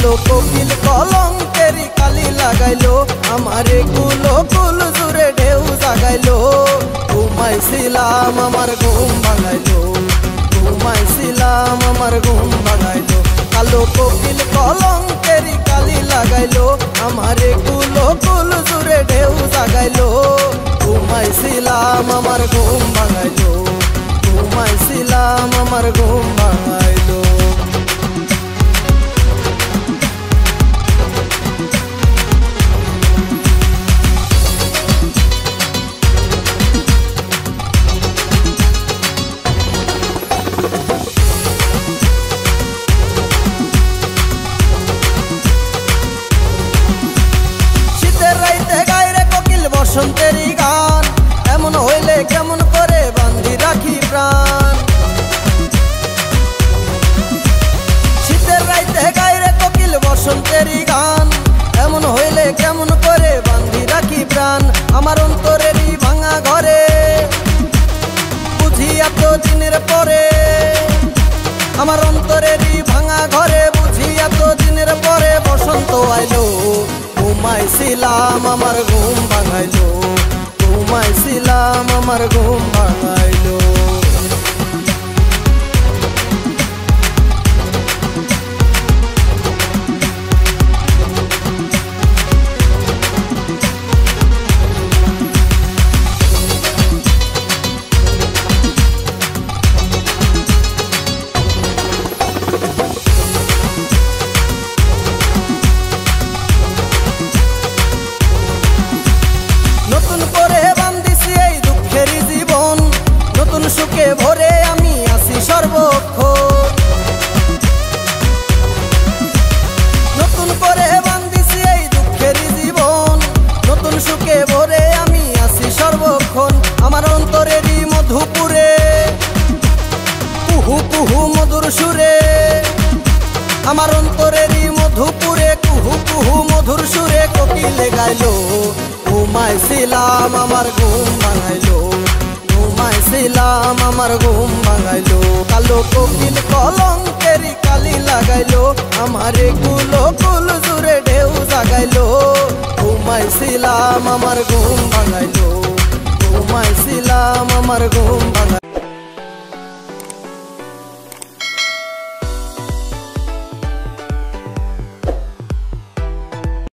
কালো কোকিল কলঙ্কেরি কালি লাগাইলো আমারে কুলো কুল জুড়ে ঢেউ জাগাইলো ঘুমাইছিলাম আমার ঘুম ভাঙাইলো ঘুমাইছিলাম আমার ঘুম ভাঙাইলো কালো কোকিল কলঙ্কেরি কালি লাগাইলো আমারে কুলো কুল জুড়ে ঢেউ জাগাইলো ঘুমাইছিলাম আমার ঘুম ভাঙাইলো ঘুমাইছিলাম আমার ঘুম ভাঙাইলো বসন্তেরই গান এমন হইলে কেমন করে বান্ধি রাখি প্রাণ শীতের রাইতে গাইরে কোকিল বসন্তেরই গান এমন হইলে কেমন করে বান্ধি রাখি প্রাণ আমার অন্তরেরই ভাঙা ঘরে বুঝি এত দিনের পরে আমার অন্তরেরই ভাঙা ঘরে বুঝি এত দিনের পরে বসন্ত আইলো ঘুমাইছিলাম আমার ঘুম ভাঙাইলো ঘুমাইছিলাম আমার ঘুম ভাঙাইলো সুখে ভরে আমি আছি সর্বক্ষণ নতুন করে বান্ধিছি এই দুঃখের জীবন নতুন সুখে ভরে আমি আছি সর্বক্ষণ আমার অন্তরেরই মধুপুরে কুহু কুহু মধুর সুরে আমার অন্তরেরই মধুপুরে কুহু কুহু মধুর সুরে কোকিলে গাইলো ঘুমাইছিলাম আমার ঘুম ভাঙাইলো ঘুমাইছিলাম আমার ঘুম ভাঙাইলো কালো কোকিল কলঙ্কেরি কালি লাগাইলো আমারে কুলো কুল জুড়ে ঢেউ জাগাইলো ঘুমাইছিলাম আমার ঘুম ভাঙাইলো ঘুমাইছিলাম আমার ঘুম ভাঙাইলো।